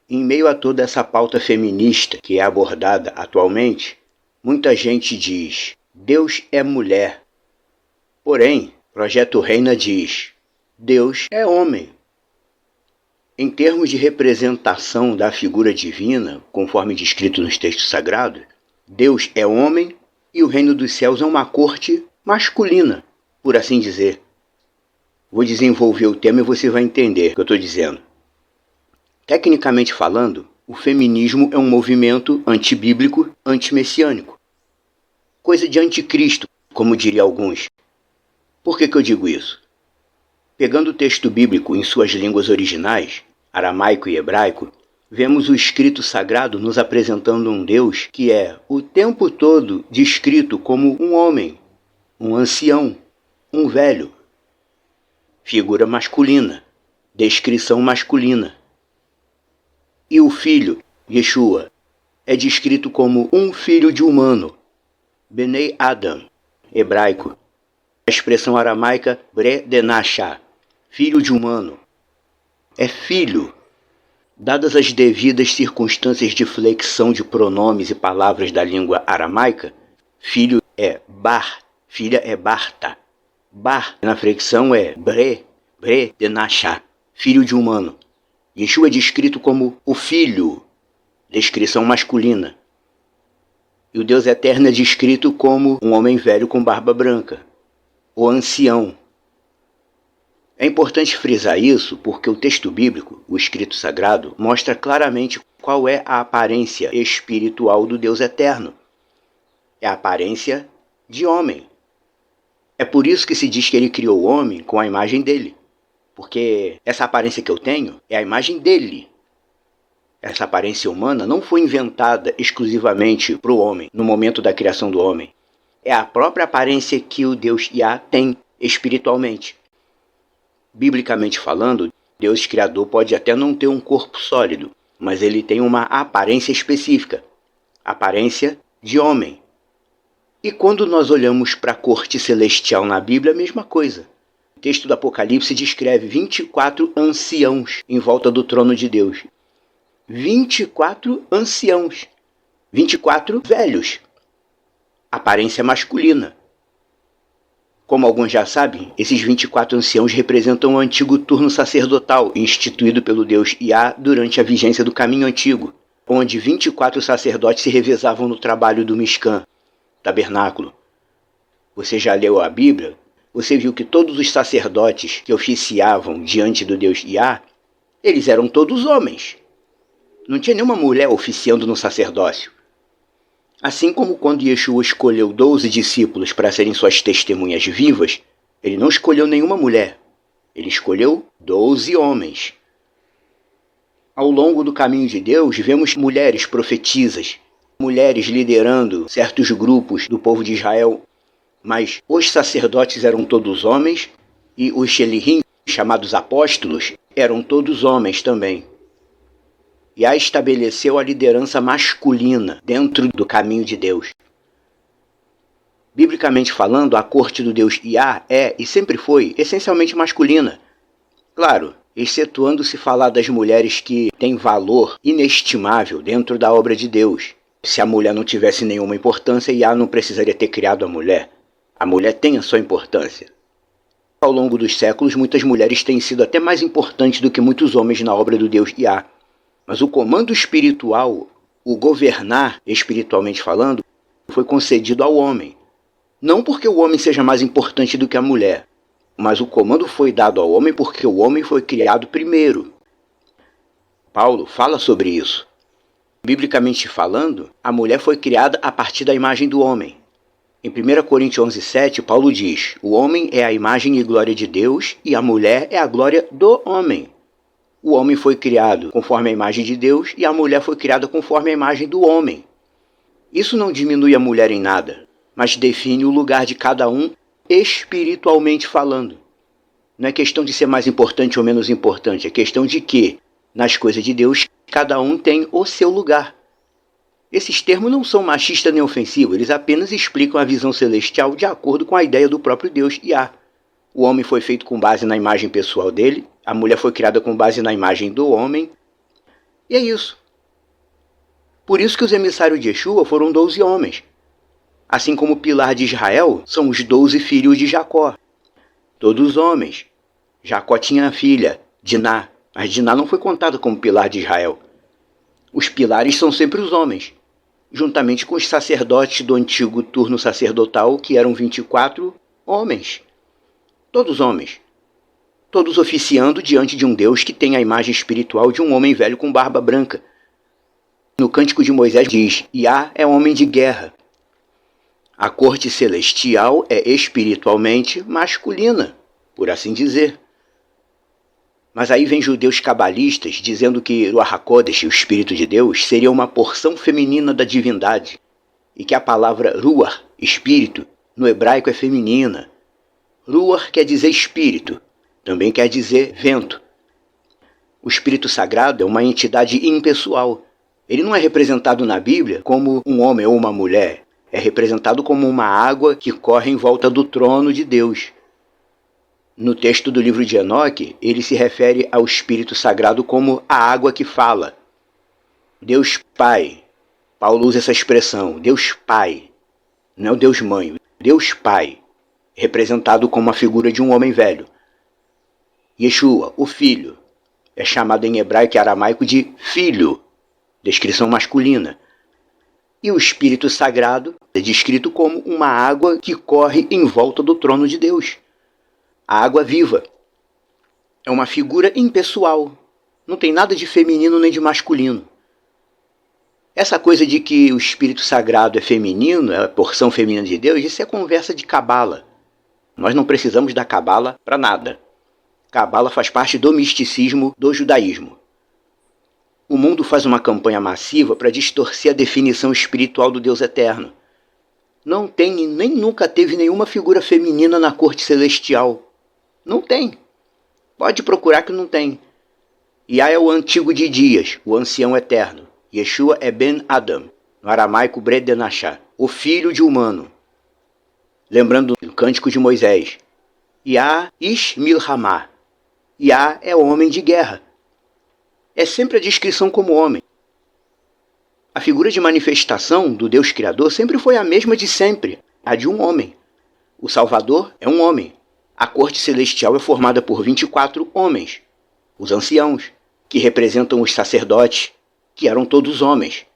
Em meio a toda essa pauta feminista que é abordada atualmente, muita gente diz: Deus é mulher. Porém, Projeto Reina diz: Deus é homem. Em termos de representação da figura divina, conforme descrito nos textos sagrados, Deus é homem e o reino dos céus é uma corte masculina, por assim dizer. Vou desenvolver o tema e você vai entender o que eu estou dizendo. Tecnicamente falando, o feminismo é um movimento antibíblico, antimessiânico. Coisa de anticristo, como diriam alguns. Por que eu digo isso? Pegando o texto bíblico em suas línguas originais, aramaico e hebraico, vemos o escrito sagrado nos apresentando um Deus que é o tempo todo descrito como um homem, um ancião, um velho. Figura masculina, descrição masculina. E o filho, Yeshua, é descrito como um filho de humano, Benei Adam, hebraico. A expressão aramaica Bre Denashá, filho de humano. É filho. Dadas as devidas circunstâncias de flexão de pronomes e palavras da língua aramaica, filho é bar, filha é barta. Bar na flexão é Bre Denashá, filho de humano. Yeshua é descrito como o filho, descrição masculina. E o Deus eterno é descrito como um homem velho com barba branca, o ancião. É importante frisar isso porque o texto bíblico, o escrito sagrado, mostra claramente qual é a aparência espiritual do Deus eterno. É a aparência de homem. É por isso que se diz que ele criou o homem com a imagem dele. Porque essa aparência que eu tenho é a imagem dele. Essa aparência humana não foi inventada exclusivamente para o homem, no momento da criação do homem. É a própria aparência que o Deus Yah tem espiritualmente. Biblicamente falando, Deus Criador pode até não ter um corpo sólido, mas ele tem uma aparência específica, aparência de homem. E quando nós olhamos para a corte celestial na Bíblia, a mesma coisa. O texto do Apocalipse descreve 24 anciãos em volta do trono de Deus. 24 anciãos. 24 velhos. Aparência masculina. Como alguns já sabem, esses 24 anciãos representam o antigo turno sacerdotal instituído pelo Deus Yah durante a vigência do caminho antigo, onde 24 sacerdotes se revezavam no trabalho do Mishkan, tabernáculo. Você já leu a Bíblia? Você viu que todos os sacerdotes que oficiavam diante do Deus Yah, eles eram todos homens. Não tinha nenhuma mulher oficiando no sacerdócio. Assim como quando Yeshua escolheu 12 discípulos para serem suas testemunhas vivas, ele não escolheu nenhuma mulher. Ele escolheu 12 homens. Ao longo do caminho de Deus, vemos mulheres profetisas, mulheres liderando certos grupos do povo de Israel. Mas os sacerdotes eram todos homens e os Shelihim, chamados apóstolos, eram todos homens também. Yah estabeleceu a liderança masculina dentro do caminho de Deus. Biblicamente falando, a corte do Deus Yah é e sempre foi essencialmente masculina. Claro, excetuando-se falar das mulheres que têm valor inestimável dentro da obra de Deus. Se a mulher não tivesse nenhuma importância, Yah não precisaria ter criado a mulher. A mulher tem a sua importância. Ao longo dos séculos, muitas mulheres têm sido até mais importantes do que muitos homens na obra do Deus Yah. Mas o comando espiritual, o governar espiritualmente falando, foi concedido ao homem. Não porque o homem seja mais importante do que a mulher, mas o comando foi dado ao homem porque o homem foi criado primeiro. Paulo fala sobre isso. Biblicamente falando, a mulher foi criada a partir da imagem do homem. Em 1 Coríntios 11:7, Paulo diz: o homem é a imagem e glória de Deus e a mulher é a glória do homem. O homem foi criado conforme a imagem de Deus e a mulher foi criada conforme a imagem do homem. Isso não diminui a mulher em nada, mas define o lugar de cada um espiritualmente falando. Não é questão de ser mais importante ou menos importante, é questão de que, nas coisas de Deus, cada um tem o seu lugar. Esses termos não são machistas nem ofensivos, eles apenas explicam a visão celestial de acordo com a ideia do próprio Deus Yah. O homem foi feito com base na imagem pessoal dele, a mulher foi criada com base na imagem do homem. E é isso. Por isso que os emissários de Yeshua foram 12 homens. Assim como o pilar de Israel são os 12 filhos de Jacó. Todos homens. Jacó tinha a filha, Diná, mas Diná não foi contada como pilar de Israel. Os pilares são sempre os homens, juntamente com os sacerdotes do antigo turno sacerdotal, que eram 24 homens. Todos homens. Todos oficiando diante de um Deus que tem a imagem espiritual de um homem velho com barba branca. No Cântico de Moisés diz, Iá é homem de guerra. A corte celestial é espiritualmente masculina, por assim dizer. Mas aí vem judeus cabalistas dizendo que Ruach HaKodesh, o Espírito de Deus, seria uma porção feminina da divindade, e que a palavra Ruach, espírito, no hebraico é feminina. Ruach quer dizer espírito, também quer dizer vento. O Espírito Sagrado é uma entidade impessoal. Ele não é representado na Bíblia como um homem ou uma mulher. É representado como uma água que corre em volta do trono de Deus. No texto do livro de Enoque, ele se refere ao Espírito Sagrado como a água que fala. Deus Pai. Paulo usa essa expressão, Deus Pai. Não é o Deus Mãe, Deus Pai. Representado como a figura de um homem velho. Yeshua, o Filho, é chamado em hebraico e aramaico de Filho, descrição masculina. E o Espírito Sagrado é descrito como uma água que corre em volta do trono de Deus. A água viva. É uma figura impessoal. Não tem nada de feminino nem de masculino. Essa coisa de que o Espírito Sagrado é feminino, é a porção feminina de Deus, isso é conversa de cabala. Nós não precisamos da cabala para nada. Cabala faz parte do misticismo do judaísmo. O mundo faz uma campanha massiva para distorcer a definição espiritual do Deus eterno. Não tem e nem nunca teve nenhuma figura feminina na corte celestial. Não tem. Pode procurar que não tem. Iá é o antigo de dias, o ancião eterno. Yeshua é Ben Adam, no aramaico Bred Denachá, o filho de humano. Lembrando do Cântico de Moisés. Iá Ish Milhamá. Iá é homem de guerra. É sempre a descrição como homem. A figura de manifestação do Deus Criador sempre foi a mesma de sempre, a de um homem. O Salvador é um homem. A corte celestial é formada por 24 homens, os anciãos, que representam os sacerdotes, que eram todos homens.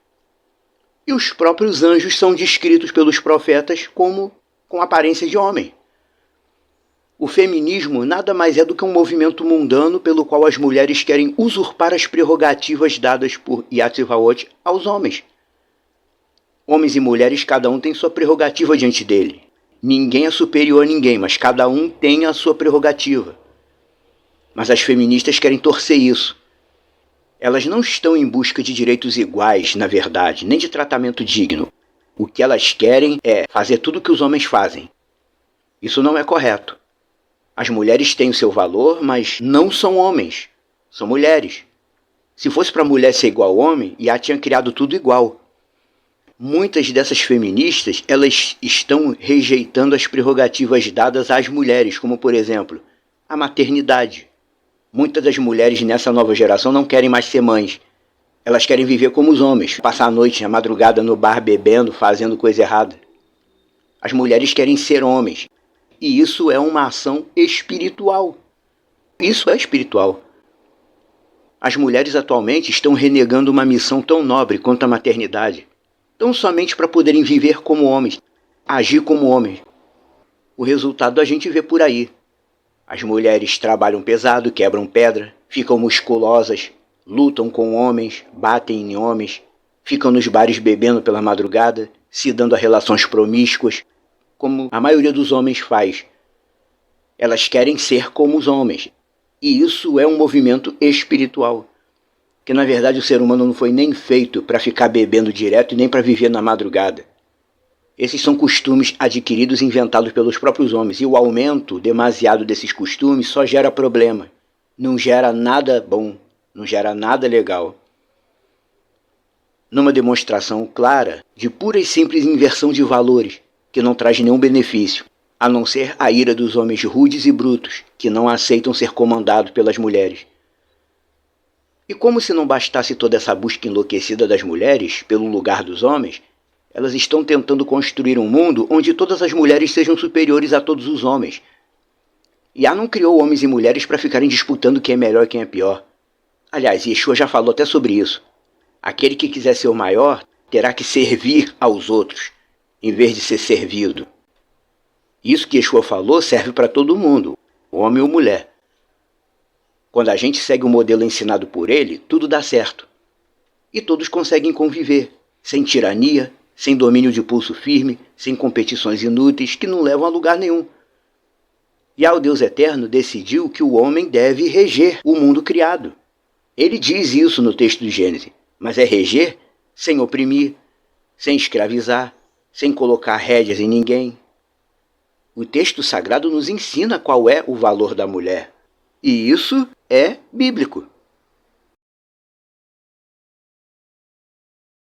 E os próprios anjos são descritos pelos profetas como com aparência de homem. O feminismo nada mais é do que um movimento mundano pelo qual as mulheres querem usurpar as prerrogativas dadas por Yahweh aos homens. Homens e mulheres, cada um tem sua prerrogativa diante dele. Ninguém é superior a ninguém, mas cada um tem a sua prerrogativa. Mas as feministas querem torcer isso. Elas não estão em busca de direitos iguais, na verdade, nem de tratamento digno. O que elas querem é fazer tudo o que os homens fazem. Isso não é correto. As mulheres têm o seu valor, mas não são homens. São mulheres. Se fosse para a mulher ser igual ao homem, Iá tinha criado tudo igual. Muitas dessas feministas, elas estão rejeitando as prerrogativas dadas às mulheres, como, por exemplo, a maternidade. Muitas das mulheres nessa nova geração não querem mais ser mães. Elas querem viver como os homens, passar a noite, a madrugada no bar bebendo, fazendo coisa errada. As mulheres querem ser homens. E isso é uma ação espiritual. Isso é espiritual. As mulheres atualmente estão renegando uma missão tão nobre quanto a maternidade. Tão somente para poderem viver como homens, agir como homens. O resultado a gente vê por aí. As mulheres trabalham pesado, quebram pedra, ficam musculosas, lutam com homens, batem em homens, ficam nos bares bebendo pela madrugada, se dando a relações promíscuas, como a maioria dos homens faz. Elas querem ser como os homens. E isso é um movimento espiritual. Que na verdade o ser humano não foi nem feito para ficar bebendo direto e nem para viver na madrugada. Esses são costumes adquiridos e inventados pelos próprios homens. E o aumento demasiado desses costumes só gera problema. Não gera nada bom. Não gera nada legal. Numa demonstração clara de pura e simples inversão de valores, que não traz nenhum benefício, a não ser a ira dos homens rudes e brutos, que não aceitam ser comandados pelas mulheres. E como se não bastasse toda essa busca enlouquecida das mulheres pelo lugar dos homens, elas estão tentando construir um mundo onde todas as mulheres sejam superiores a todos os homens. Yah não criou homens e mulheres para ficarem disputando quem é melhor e quem é pior. Aliás, Yeshua já falou até sobre isso. Aquele que quiser ser o maior terá que servir aos outros, em vez de ser servido. Isso que Yeshua falou serve para todo mundo, homem ou mulher. Quando a gente segue o modelo ensinado por ele, tudo dá certo. E todos conseguem conviver, sem tirania, sem domínio de pulso firme, sem competições inúteis que não levam a lugar nenhum. Yah, o Deus Eterno, decidiu que o homem deve reger o mundo criado. Ele diz isso no texto de Gênesis, mas é reger sem oprimir, sem escravizar, sem colocar rédeas em ninguém. O texto sagrado nos ensina qual é o valor da mulher. E isso é bíblico.